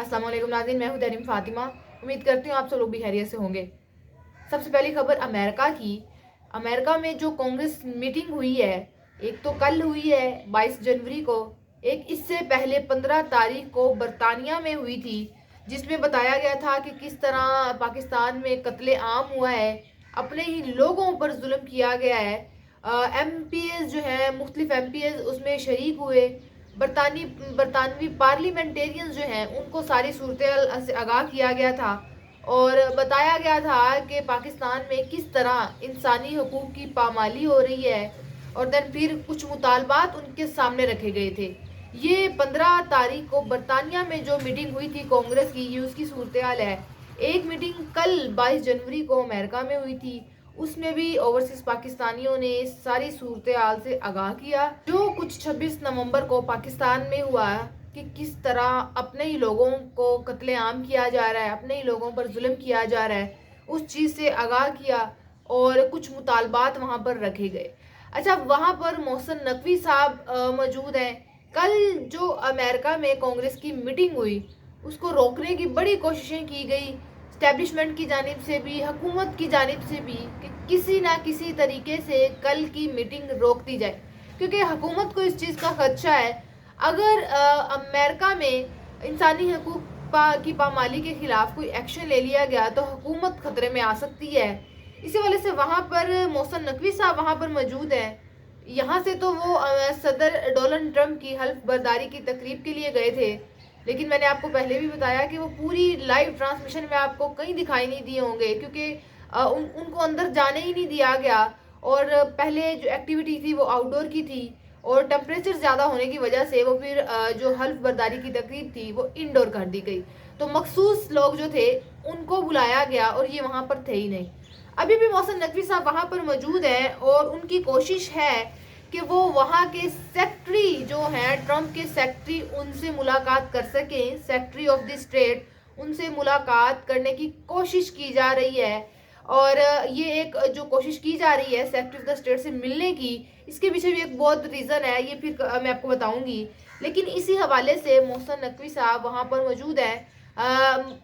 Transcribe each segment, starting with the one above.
अस्सलाम वालेकुम नाज़रीन, मैं हूँ तहरीम फातिमा। उम्मीद करती हूँ आप सब लोग भी खैरियत से होंगे। सबसे पहली खबर अमेरिका की। अमेरिका में जो कांग्रेस मीटिंग हुई है, एक तो कल हुई है 22 जनवरी को, एक इससे पहले 15 तारीख को बरतानिया में हुई थी, जिसमें बताया गया था कि किस तरह पाकिस्तान में कत्ले आम हुआ है, अपने ही लोगों पर जुल्म किया गया है। MPs जो है, मुख्तलिफ MPs उसमें शरीक हुए। बरतानवी पार्लियामेंटेरियंस जो हैं उनको सारी सूरत से आगाह किया गया था और बताया गया था कि पाकिस्तान में किस तरह इंसानी हकूक़ की पामाली हो रही है, और देन फिर कुछ मुतालबात उनके सामने रखे गए थे। ये 15 तारीख को बरतानिया में जो मीटिंग हुई थी कांग्रेस की, ये उसकी सूरत हाल है। एक मीटिंग कल 22 जनवरी को अमेरिका में हुई थी, उसमें भी ओवरसीज पाकिस्तानियों ने सारी सूरत हाल से आगाह किया। जो कुछ 26 नवंबर को पाकिस्तान में हुआ कि किस तरह अपने ही लोगों को कत्लेआम किया जा रहा है, अपने ही लोगों पर जुल्म किया जा रहा है, उस चीज़ से आगाह किया और कुछ मुतालबात वहाँ पर रखे गए। अच्छा, वहाँ पर मोहसिन नकवी साहब मौजूद हैं। कल जो अमेरिका में कांग्रेस की मीटिंग हुई, उसको रोकने की बड़ी कोशिशें की गई, स्टैब्लिशमेंट की जानिब से भी, हुकूमत की जानिब से भी, कि किसी ना किसी तरीके से कल की मीटिंग रोक दी जाए, क्योंकि हुकूमत को इस चीज़ का खदशा है अगर अमेरिका में इंसानी हकूक़ की पामाली के ख़िलाफ़ कोई एक्शन ले लिया गया तो हुकूमत ख़तरे में आ सकती है। इसी वजह से वहाँ पर मोहसिन नकवी साहब वहाँ पर मौजूद हैं। यहाँ से तो वो सदर डोनाल्ड ट्रंप की हल्फ बर्दारी की तकरीब के लिए गए थे, लेकिन मैंने आपको पहले भी बताया कि वो पूरी लाइव ट्रांसमिशन में आपको कहीं दिखाई नहीं दिए होंगे, क्योंकि उनको अंदर जाने ही नहीं दिया गया। और पहले जो एक्टिविटी थी वो आउटडोर की थी, और टेम्परेचर ज़्यादा होने की वजह से वो फिर जो हल्फ बर्दारी की तकरीब थी वो इंडोर कर दी गई। तो मखसूस लोग जो थे उनको बुलाया गया और ये वहाँ पर थे ही नहीं। अभी भी मोहसिन नकवी साहब वहाँ पर मौजूद हैं और उनकी कोशिश है कि वो वहाँ के सेक्रेटरी जो हैं, ट्रंप के सेक्रेटरी, उनसे मुलाकात कर सकें। सेक्रेटरी ऑफ द स्टेट, उनसे मुलाकात करने की कोशिश की जा रही है। और ये एक जो कोशिश की जा रही है सेक्रेटरी ऑफ द स्टेट से मिलने की, इसके पीछे भी एक बहुत रीज़न है, ये फिर मैं आपको बताऊंगी। लेकिन इसी हवाले से मोहसिन नकवी साहब वहाँ पर मौजूद हैं।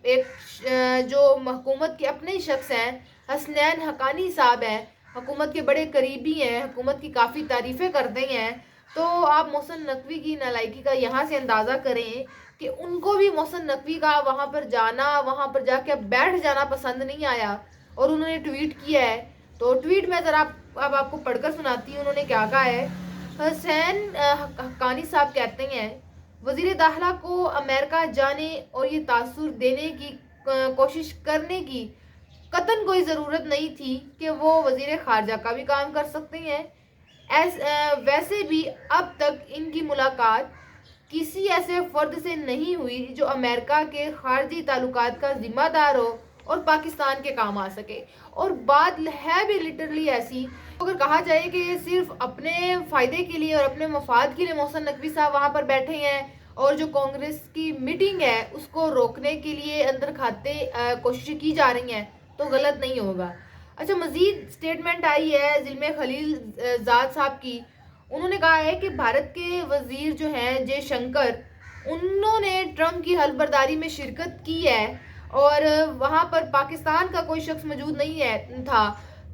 एक जो हुकूमत के अपने ही शख्स हैं, हसनैन हक्कानी साहब हैं, हुकूमत के बड़े करीबी हैं, हुकूमत की काफ़ी तारीफ़ें करते हैं। तो आप मोहसिन नकवी की नालायकी का यहाँ से अंदाज़ा करें कि उनको भी मोहसिन नकवी का वहाँ पर जाना, वहाँ पर जाके बैठ जाना पसंद नहीं आया और उन्होंने ट्वीट किया है। तो ट्वीट में ज़रा अब आपको पढ़कर सुनाती हूँ उन्होंने क्या कहा है। हसनैन हक्कानी साहब कहते हैं, वज़ीर दाखिला को अमेरिका जाने और ये तासुर देने की कोशिश करने की कतन कोई ज़रूरत नहीं थी कि वो वज़ीर ख़ारजा का भी काम कर सकते हैं। वैसे भी अब तक इनकी मुलाकात किसी ऐसे फ़र्द से नहीं हुई जो अमेरिका के ख़ारजी ताल्लुकात का ज़िम्मेदार हो और पाकिस्तान के काम आ सके। और बात है भी लिटरली ऐसी। अगर कहा जाए कि ये सिर्फ अपने फ़ायदे के लिए और अपने मफाद के लिए मोहसिन नकवी साहब वहाँ पर बैठे हैं और जो कांग्रेस की मीटिंग है उसको रोकने के लिए अंदर खाते कोशिशें की जा रही हैं, तो गलत नहीं होगा। अच्छा, मज़ीद स्टेटमेंट आई है ज़िल्मे खलील ज़ाद साहब की। उन्होंने कहा है कि भारत के वज़ीर जो हैं जयशंकर, उन्होंने ट्रंप की हल्फबर्दारी में शिरकत की है और वहाँ पर पाकिस्तान का कोई शख्स मौजूद नहीं है था।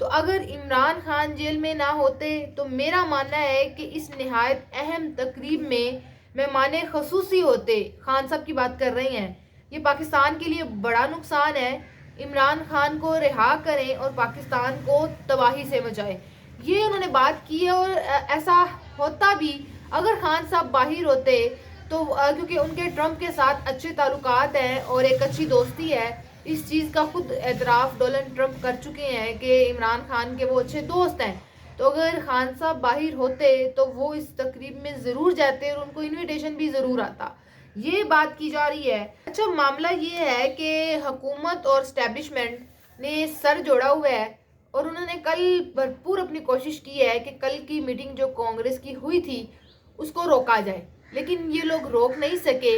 तो अगर इमरान खान जेल में ना होते तो मेरा मानना है कि इस नहायत अहम तकरीब में मेहमान खसूसी होते। खान साहब की बात कर रहे हैं। ये पाकिस्तान के लिए बड़ा नुकसान है। इमरान खान को रिहा करें और पाकिस्तान को तबाही से बचाएं, ये उन्होंने बात की है। और ऐसा होता भी अगर खान साहब बाहर होते तो क्योंकि उनके ट्रंप के साथ अच्छे ताल्लुकात हैं और एक अच्छी दोस्ती है, इस चीज़ का खुद एतराफ़ डोनाल्ड ट्रंप कर चुके हैं कि इमरान खान के वो अच्छे दोस्त हैं। तो अगर खान साहब बाहर होते तो वो इस तकरीब में ज़रूर जाते और उनको इनविटेशन भी ज़रूर आता। ये बात की जा रही है। अच्छा, मामला ये है कि हुकूमत और स्टैब्लिशमेंट ने सर जोड़ा हुआ है और उन्होंने कल भरपूर अपनी कोशिश की है कि कल की मीटिंग जो कांग्रेस की हुई थी उसको रोका जाए, लेकिन ये लोग रोक नहीं सके,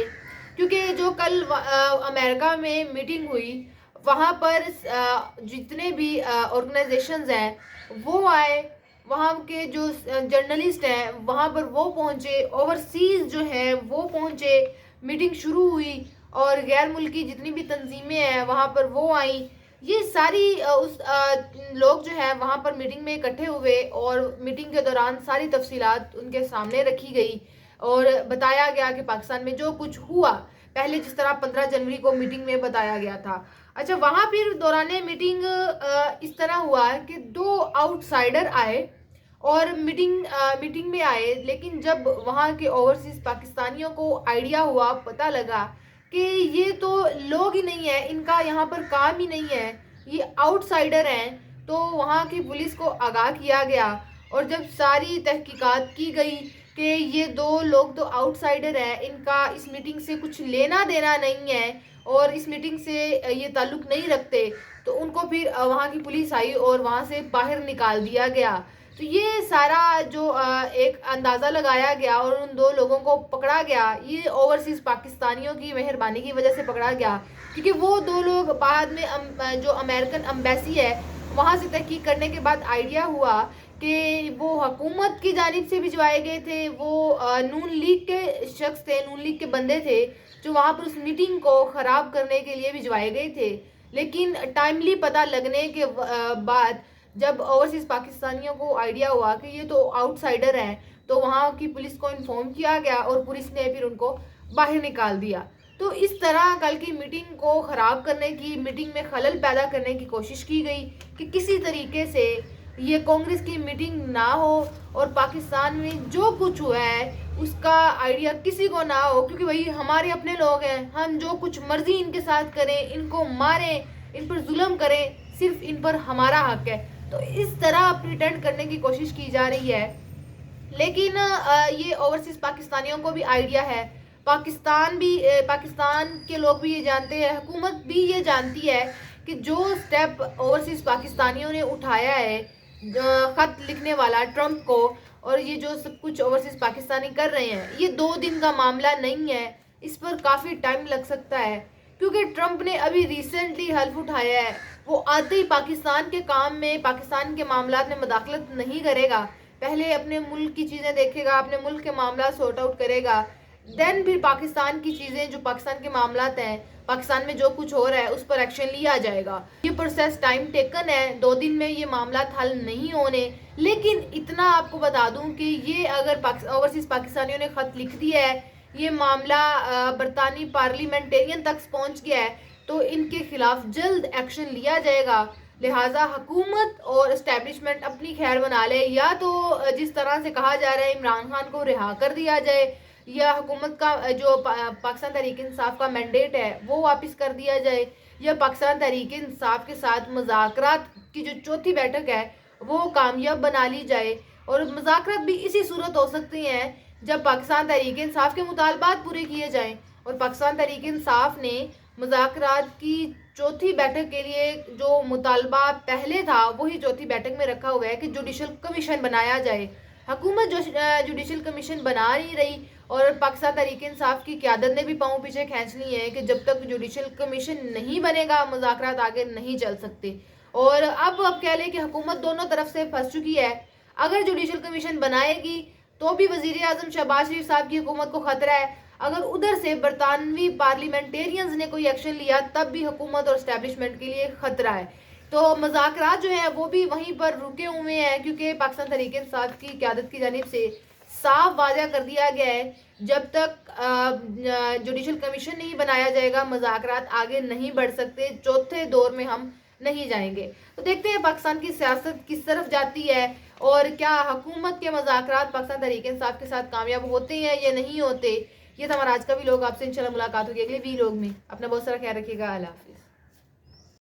क्योंकि जो कल अमेरिका में मीटिंग हुई वहाँ पर जितने भी ऑर्गेनाइजेशंस हैं वो आए, वहाँ के जो जर्नलिस्ट हैं वहाँ पर वो पहुँचे, ओवरसीज़ जो हैं वो पहुँचे, मीटिंग शुरू हुई اور غیر ملکی جتنی بھی تنظیمیں ہیں وہاں پر وہ آئیں. یہ ساری لوگ جو ہے وہاں پر میٹنگ میں اکٹھے ہوئے اور میٹنگ کے دوران ساری تفصیلات ان کے سامنے رکھی گئی اور بتایا گیا کہ پاکستان میں جو کچھ ہوا پہلے جس طرح 15 جنوری کو میٹنگ میں بتایا گیا تھا. اچھا وہاں پھر دوران میٹنگ اس طرح ہوا کہ 2 آؤٹ سائیڈر آئے اور میٹنگ میں آئے, لیکن جب وہاں کے اوورسیز پاکستانیوں کو آئیڈیا ہوا, پتہ لگا کہ یہ تو لوگ ہی نہیں ہیں, ان کا یہاں پر کام ہی نہیں ہے, یہ آؤٹ سائیڈر ہیں, تو وہاں کی پولیس کو آگاہ کیا گیا. اور جب ساری تحقیقات کی گئی کہ یہ 2 لوگ تو آؤٹ سائیڈر ہیں, ان کا اس میٹنگ سے کچھ لینا دینا نہیں ہے اور اس میٹنگ سے یہ تعلق نہیں رکھتے, تو ان کو پھر وہاں کی پولیس آئی اور وہاں سے باہر نکال دیا گیا. تو یہ سارا جو ایک اندازہ لگایا گیا اور ان 2 لوگوں کو پکڑا گیا, یہ اوورسیز پاکستانیوں کی مہربانی کی وجہ سے پکڑا گیا, کیونکہ وہ 2 لوگ بعد میں جو امریکن امبیسی ہے وہاں سے تحقیق کرنے کے بعد آئیڈیا ہوا کہ وہ حکومت کی جانب سے بھجوائے گئے تھے, وہ نون لیگ کے شخص تھے, نون لیگ کے بندے تھے جو وہاں پر اس میٹنگ کو خراب کرنے کے لیے بھجوائے گئے تھے. لیکن ٹائملی پتہ لگنے کے بعد جب اوورسیز پاکستانیوں کو آئیڈیا ہوا کہ یہ تو آؤٹ سائیڈر ہیں, تو وہاں کی پولیس کو انفارم کیا گیا اور پولیس نے پھر ان کو باہر نکال دیا. تو اس طرح کل کی میٹنگ کو خراب کرنے کی, میٹنگ میں خلل پیدا کرنے کی کوشش کی گئی کہ کسی طریقے سے یہ کانگریس کی میٹنگ نہ ہو اور پاکستان میں جو کچھ ہوا ہے اس کا آئیڈیا کسی کو نہ ہو, کیونکہ وہی ہمارے اپنے لوگ ہیں, ہم جو کچھ مرضی ان کے ساتھ کریں, ان کو ماریں, ان پر ظلم کریں, صرف ان پر ہمارا حق ہے. تو اس طرح پریٹینڈ کرنے کی کوشش کی جا رہی ہے. لیکن یہ اوورسیز پاکستانیوں کو بھی آئیڈیا ہے, پاکستان کے لوگ بھی یہ جانتے ہیں, حکومت بھی یہ جانتی ہے کہ جو سٹیپ اوورسیز پاکستانیوں نے اٹھایا ہے خط لکھنے والا ٹرمپ کو, اور یہ جو سب کچھ اوورسیز پاکستانی کر رہے ہیں, یہ 2 دن کا معاملہ نہیں ہے, اس پر کافی ٹائم لگ سکتا ہے, کیونکہ ٹرمپ نے ابھی ریسنٹلی حلف اٹھایا ہے وہ آتے ہی پاکستان کے کام میں, پاکستان کے معاملات میں مداخلت نہیں کرے گا, پہلے اپنے ملک کی چیزیں دیکھے گا, اپنے ملک کے معاملات سورٹ آؤٹ کرے گا, دین پھر پاکستان کی چیزیں جو پاکستان کے معاملات ہیں, پاکستان میں جو کچھ ہو رہا ہے اس پر ایکشن لیا جائے گا. یہ پروسیس ٹائم ٹیکن ہے, 2 دن میں یہ معاملات حل نہیں ہونے. لیکن اتنا آپ کو بتا دوں کہ یہ اگر اوورسیز پاکستانیوں نے خط لکھ دیا ہے, یہ معاملہ برطانوی پارلیمنٹیرین تک پہنچ گیا ہے, تو ان کے خلاف جلد ایکشن لیا جائے گا. لہٰذا حکومت اور اسٹیبلشمنٹ اپنی خیر بنا لے, یا تو جس طرح سے کہا جا رہا ہے عمران خان کو رہا کر دیا جائے, یا حکومت کا جو پاکستان تحریک انصاف کا مینڈیٹ ہے وہ واپس کر دیا جائے, یا پاکستان تحریک انصاف کے ساتھ مذاکرات کی جو 4تھی بیٹھک ہے وہ کامیاب بنا لی جائے. اور مذاکرات بھی اسی صورت ہو سکتی ہیں جب پاکستان تحریک انصاف کے مطالبات پورے کیے جائیں, اور پاکستان تحریک انصاف نے مذاکرات کی 4تھی بیٹھک کے لیے جو مطالبہ پہلے تھا وہی 4تھی بیٹھک میں رکھا ہوا ہے کہ جوڈیشل کمیشن بنایا جائے. حکومت جو جوڈیشل کمیشن بنا نہیں رہی, اور پاکستان تحریک انصاف کی قیادت نے بھی پاؤں پیچھے کھینچ لی ہے کہ جب تک جوڈیشل کمیشن نہیں بنے گا مذاکرات آگے نہیں چل سکتے. اور اب کہہ لیں کہ حکومت دونوں طرف سے پھنس چکی ہے. اگر جوڈیشل کمیشن بنائے گی تو بھی وزیر اعظم شہباز شریف صاحب کی حکومت کو خطرہ ہے, اگر ادھر سے برطانوی پارلیمنٹیرینز نے کوئی ایکشن لیا تب بھی حکومت اور اسٹیبلشمنٹ کے لیے خطرہ ہے. تو مذاکرات جو ہیں وہ بھی وہیں پر رکے ہوئے ہیں, کیونکہ پاکستان تحریک انصاف کی قیادت کی جانب سے صاف واضح کر دیا گیا ہے جب تک جوڈیشل کمیشن نہیں بنایا جائے گا مذاکرات آگے نہیں بڑھ سکتے, 4تھے دور میں ہم نہیں جائیں گے. تو دیکھتے ہیں پاکستان کی سیاست کس طرف جاتی ہے, اور کیا حکومت کے مذاکرات پاکستان تحریک انصاف کے ساتھ کامیاب ہوتے ہیں یا نہیں ہوتے. یہ تھا ہمارا آج کا ویلوگ, آپ سے انشاءاللہ ملاقات ہوگی اگلے ویلوگ میں. اپنا بہت سارا خیال رکھیے گا, اللہ حافظ.